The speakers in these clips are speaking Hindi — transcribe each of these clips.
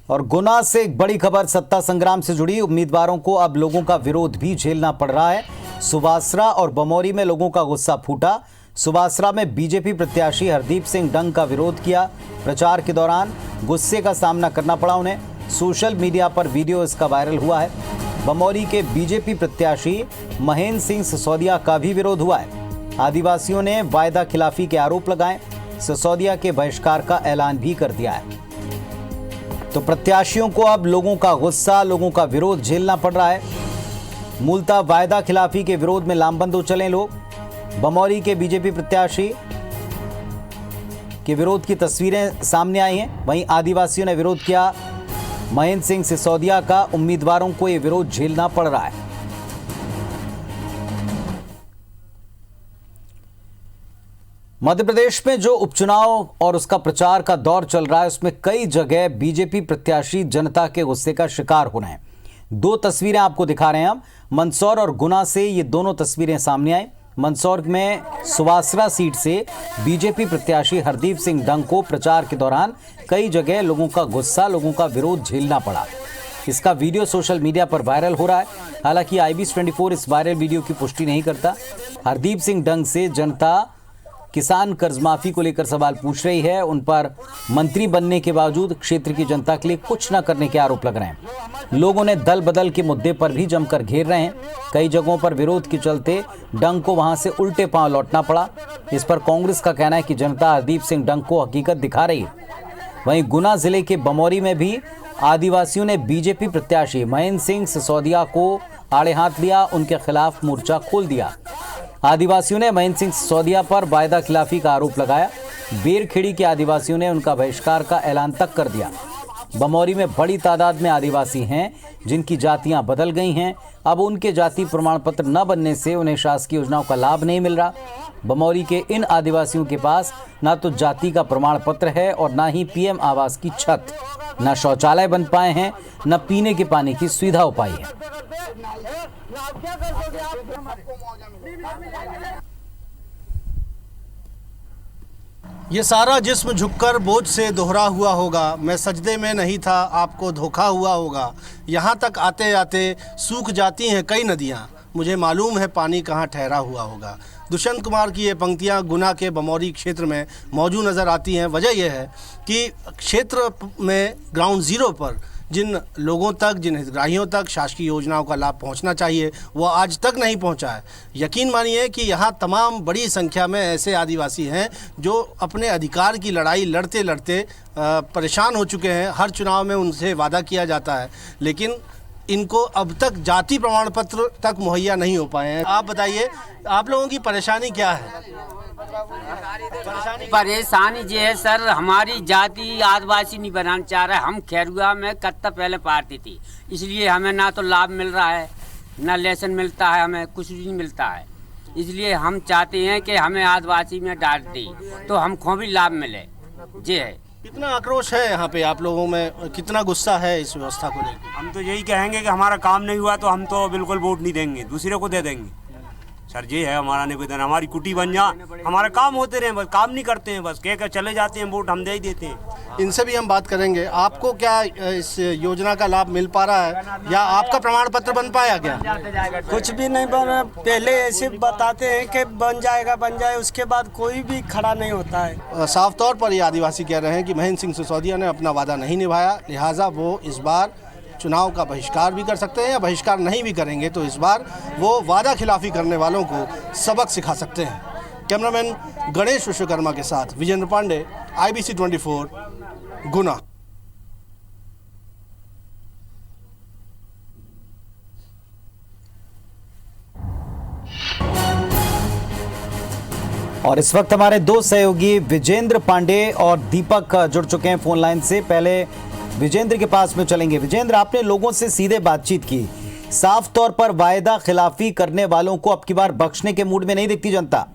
और गुना से एक बड़ी खबर सत्ता संग्राम से जुड़ी। उम्मीदवारों को अब लोगों का विरोध भी झेलना पड़ रहा है। सुवासरा और बमौरी में लोगों का गुस्सा फूटा। सुवासरा में बीजेपी प्रत्याशी हरदीप सिंह डंग का विरोध किया। प्रचार के दौरान गुस्से का सामना करना पड़ा उन्हें। सोशल मीडिया पर वीडियो इसका वायरल हुआ है। बमौरी के बीजेपी प्रत्याशी महेंद्र सिंह सिसोदिया का भी विरोध हुआ है। आदिवासियों ने वायदा खिलाफी के आरोप लगाए। सिसोदिया के बहिष्कार का ऐलान भी कर दिया है। तो प्रत्याशियों को अब लोगों का गुस्सा, लोगों का विरोध झेलना पड़ रहा है। मूलतः वायदा खिलाफी के विरोध में लामबंद हो चले लोग। बमौरी के बीजेपी प्रत्याशी के विरोध की तस्वीरें सामने आई हैं। वहीं आदिवासियों ने विरोध किया महेंद्र सिंह सिसोदिया का। उम्मीदवारों को यह विरोध झेलना पड़ रहा है। मध्य प्रदेश में जो उपचुनाव और उसका प्रचार का दौर चल रहा है, उसमें कई जगह बीजेपी प्रत्याशी जनता के गुस्से का शिकार हो रहे हैं। दो तस्वीरें आपको दिखा रहे हैं हम। मंदसौर और गुना से ये दोनों तस्वीरें सामने आई। मंदसौर में सुवासरा सीट से बीजेपी प्रत्याशी हरदीप सिंह डंग को प्रचार के दौरान कई जगह लोगों का गुस्सा, लोगों का विरोध झेलना पड़ा। इसका वीडियो सोशल मीडिया पर वायरल हो रहा है। हालांकि IBC 24 इस वायरल वीडियो की पुष्टि नहीं करता। हरदीप सिंह डंग से जनता किसान कर्ज माफी को लेकर सवाल पूछ रही है। उन पर मंत्री बनने के बावजूद क्षेत्र की जनता के लिए कुछ न करने के आरोप लग रहे हैं। लोगों ने दल बदल के मुद्दे पर भी जमकर घेर रहे हैं। कई जगहों पर विरोध के चलते डंग को वहां से उल्टे पांव लौटना पड़ा। इस पर कांग्रेस का कहना है कि जनता हरदीप सिंह डंग को हकीकत दिखा रही है। वहीं गुना जिले के बमौरी में भी आदिवासियों ने बीजेपी प्रत्याशी महेंद्र सिंह सिसोदिया को आड़े हाथ लिया, उनके खिलाफ मोर्चा खोल दिया। आदिवासियों ने महेंद्र सिंह सिसोदिया पर वायदा खिलाफी का आरोप लगाया। बेरखेड़ी के आदिवासियों ने उनका बहिष्कार का ऐलान तक कर दिया। बमौरी में बड़ी तादाद में आदिवासी हैं जिनकी जातियां बदल गई हैं। अब उनके जाति प्रमाण पत्र न बनने से उन्हें शासकीय योजनाओं का लाभ नहीं मिल रहा। बमौरी के इन आदिवासियों के पास न तो जाति का प्रमाण पत्र है और न ही PM आवास की छत, न शौचालय बन पाए हैं, न पीने के पानी की सुविधा हो पाई है। ये सारा जिस्म झुककर बोझ से दोहरा हुआ होगा। मैं सजदे में नहीं था, आपको धोखा हुआ होगा। यहाँ तक आते आते सूख जाती हैं कई नदियाँ, मुझे मालूम है पानी कहाँ ठहरा हुआ होगा। दुष्यंत कुमार की ये पंक्तियाँ गुना के बमौरी क्षेत्र में मौजूद नज़र आती हैं। वजह यह है कि क्षेत्र में ग्राउंड ज़ीरो पर जिन लोगों तक, जिन हितग्राहियों तक शासकीय योजनाओं का लाभ पहुंचना चाहिए, वो आज तक नहीं पहुंचा है। यकीन मानिए कि यहाँ तमाम बड़ी संख्या में ऐसे आदिवासी हैं जो अपने अधिकार की लड़ाई लड़ते लड़ते परेशान हो चुके हैं। हर चुनाव में उनसे वादा किया जाता है, लेकिन इनको अब तक जाति प्रमाण पत्र तक मुहैया नहीं हो पाए हैं। आप बताइए, आप लोगों की परेशानी क्या है? परेशानी ये है सर, हमारी जाति आदिवासी नहीं बनाना चाह रहा है। हम खैरुआ में कत्ता पहले पार्टी थी, इसलिए हमें ना तो लाभ मिल रहा है, ना लेसन मिलता है, हमें कुछ भी नहीं मिलता है। इसलिए हम चाहते हैं कि हमें आदिवासी में डाल दी तो हमको भी लाभ मिले। ये है। कितना आक्रोश है यहाँ पे आप लोगों में, कितना गुस्सा है इस व्यवस्था को लेकर? हम तो यही कहेंगे कि हमारा काम नहीं हुआ तो हम तो बिल्कुल वोट नहीं देंगे, दूसरे को दे देंगे सर। ये है हमारा निवेदन। हमारी कुटी बन जा, हमारे काम होते रहे, बस काम नहीं करते हैं, बस कह चले जाते हैं, वोट हम दे ही देते हैं। इनसे भी हम बात करेंगे। आपको क्या इस योजना का लाभ मिल पा रहा है या आपका प्रमाण पत्र बन पाया क्या? कुछ भी नहीं बना। पहले ऐसे बताते हैं कि बन जाए, उसके बाद कोई भी खड़ा नहीं होता है। साफ तौर पर ये आदिवासी कह रहे हैं कि महेंद्र सिंह सिसोदिया ने अपना वादा नहीं निभाया, लिहाजा वो इस बार चुनाव का बहिष्कार भी कर सकते हैं, या बहिष्कार नहीं भी करेंगे तो इस बार वो वादा खिलाफी करने वालों को सबक सिखा सकते हैं। कैमरामैन गणेश विश्वकर्मा के साथ विजेंद्र पांडे, IBC 24, गुना। और इस वक्त हमारे दो सहयोगी विजेंद्र पांडे और दीपक जुड़ चुके हैं फोन लाइन से। पहले विजेंद्र के पास में चलेंगे। विजेंद्र, आपने लोगों से सीधे बातचीत की। साफ तौर पर वायदा खिलाफी करने वालों को अब की बार बख्शने के मूड में नहीं दिखती जनता।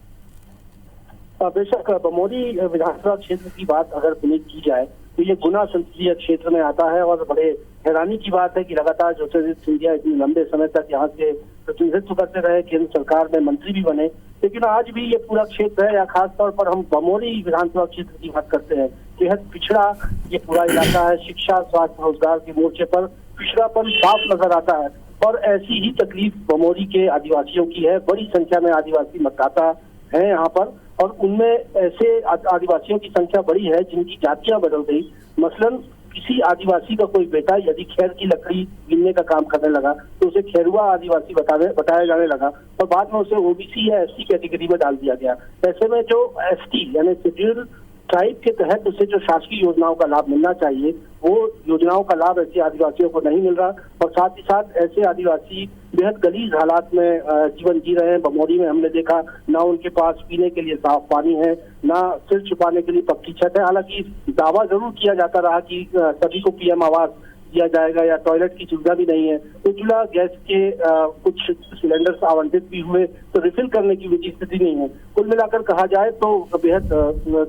बेशक बमौरी विधानसभा क्षेत्र की बात अगर की जाए तो ये गुना संसदीय क्षेत्र में आता है और बड़े हैरानी की बात है कि लगातार ज्योतिरादित्य सिंधिया इतने लंबे समय तक यहाँ से प्रतिनिधित्व करते रहे, केंद्र सरकार में मंत्री भी बने, लेकिन आज भी ये पूरा क्षेत्र है, या खास तौर पर हम बमौरी विधानसभा क्षेत्र की बात करते हैं, बेहद पिछड़ा ये पूरा इलाका है। शिक्षा, स्वास्थ्य, रोजगार के मोर्चे पर पिछड़ापन साफ नजर आता है और ऐसी ही तकलीफ बमोरी के आदिवासियों की है। बड़ी संख्या में आदिवासी मतदाता हैं यहाँ पर और उनमें ऐसे आदिवासियों की संख्या बड़ी है जिनकी जातियां बदल गई। मसलन किसी आदिवासी का कोई बेटा यदि खेर की लकड़ी बीनने का काम करने लगा तो उसे खेरुआ आदिवासी बताया जाने लगा और बाद में उसे ओबीसी या एसटी कैटेगरी में डाल दिया गया। ऐसे में जो एसटी यानी शेड्यूल्ड ट्राइब के तहत उसे जो शासकीय योजनाओं का लाभ मिलना चाहिए वो योजनाओं का लाभ ऐसे आदिवासियों को नहीं मिल रहा और साथ ही साथ ऐसे आदिवासी बेहद गलीज हालात में जीवन जी रहे हैं। बमोरी में हमने देखा ना उनके पास पीने के लिए साफ पानी है, ना सिर छुपाने के लिए पक्की छत है। हालांकि दावा जरूर किया जाता रहा कि सभी को पीएम आवास दिया जाएगा या टॉयलेट की सुविधा भी नहीं है। उज्ज्वला गैस के कुछ सिलेंडर्स आवंटित भी हुए तो रिफिल करने की भी स्थिति नहीं है। कुल मिलाकर कहा जाए तो बेहद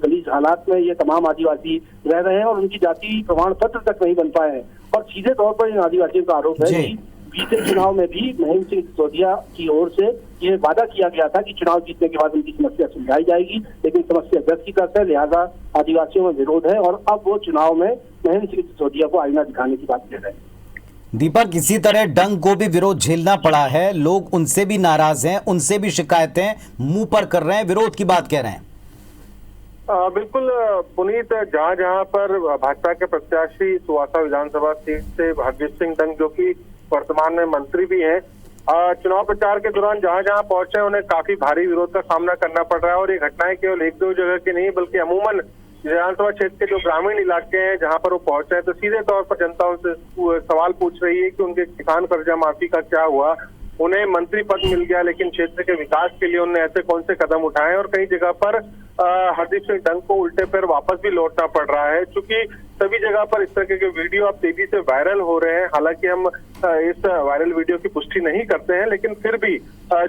गलीज हालात में ये तमाम आदिवासी रह रहे हैं और उनकी जाति प्रमाण पत्र तक नहीं बन पाए हैं। और सीधे तौर पर इन आदिवासियों का आरोप है कि बीते चुनाव में भी महेंद्र सिंह सिसोदिया की ओर से ये वादा किया गया था कि चुनाव जीतने के बाद उनकी समस्या सुलझाई जाएगी, लेकिन समस्या व्यक्तिगत है, लिहाजा आदिवासियों में विरोध है और अब वो चुनाव में महेंद्र सिंह सिसोदिया को आईना दिखाने की बात कह रहे हैं। दीपक, इसी तरह डंग को भी विरोध झेलना पड़ा है, लोग उनसे भी नाराज हैं, उनसे भी शिकायतें मुंह पर कर रहे हैं, विरोध की बात कह रहे हैं। बिल्कुल पुनीत, जहां जहां पर भाजपा के प्रत्याशी सुवासा विधानसभा सीट से भाग्येश सिंह डंग जो कि वर्तमान में मंत्री भी हैं, चुनाव प्रचार के दौरान जहां जहां पहुंचे उन्हें काफी भारी विरोध का सामना करना पड़ रहा है और ये घटनाएं केवल एक दो जगह की नहीं बल्कि अमूमन विधानसभा क्षेत्र के जो ग्रामीण इलाके हैं जहां पर वो पहुंचे हैं तो सीधे तौर पर जनता उनसे सवाल पूछ रही है कि उनके किसान कर्जा माफी का क्या हुआ। उन्हें मंत्री पद मिल गया लेकिन क्षेत्र के विकास के लिए उन्होंने ऐसे कौन से कदम उठाए और कई जगह पर हरदीप सिंह डंग को उल्टे पैर वापस भी लौटना पड़ रहा है। चूंकि सभी जगह पर इस तरह के वीडियो अब तेजी से वायरल हो रहे हैं, हालांकि हम इस वायरल वीडियो की पुष्टि नहीं करते हैं, लेकिन फिर भी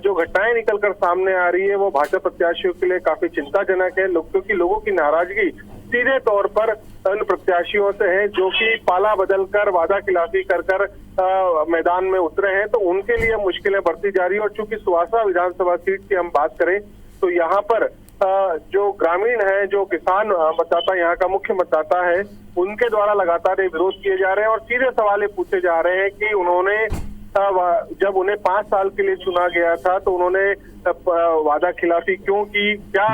जो घटनाएं निकलकर सामने आ रही है वो भाजपा प्रत्याशियों के लिए काफी चिंताजनक है, क्योंकि लोगों की नाराजगी सीधे तौर पर उन प्रत्याशियों से है जो कि पाला बदलकर वादा खिलाफी कर मैदान में उतरे हैं, तो उनके लिए मुश्किलें बढ़ती जा रही है। और चूंकि सुवासा विधानसभा सीट की हम बात करें तो यहाँ पर जो ग्रामीण है, जो किसान मतदाता यहाँ का मुख्य मतदाता है, उनके द्वारा लगातार ये विरोध किए जा रहे हैं और सीधे सवाल ये पूछे जा रहे हैं कि उन्होंने जब उन्हें 5 साल के लिए चुना गया था तो उन्होंने वादा खिलाफी क्यों की, क्या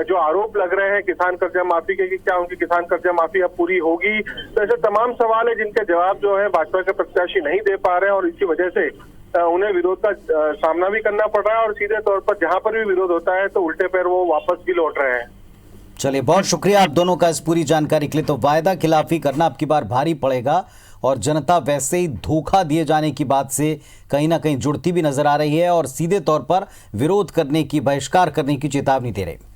जो आरोप लग रहे हैं किसान कर्जा माफी के कि क्या उनकी किसान कर्जा माफी अब पूरी होगी। तो ऐसे तमाम सवाल है जिनके जवाब जो है भाजपा के प्रत्याशी नहीं दे पा रहे हैं और इसी वजह से उन्हें विरोध का सामना भी करना पड़ रहा है और सीधे तौर पर जहां पर भी विरोध होता है तो उल्टे पैर वो वापस भी लौट रहे हैं। चलिए, बहुत शुक्रिया आप दोनों का इस पूरी जानकारी के लिए। तो वायदा खिलाफी करना आपकी बार भारी पड़ेगा और जनता वैसे ही धोखा दिए जाने की बात से कहीं ना कहीं जुड़ती भी नजर आ रही है और सीधे तौर पर विरोध करने की, बहिष्कार करने की चेतावनी दे रही है।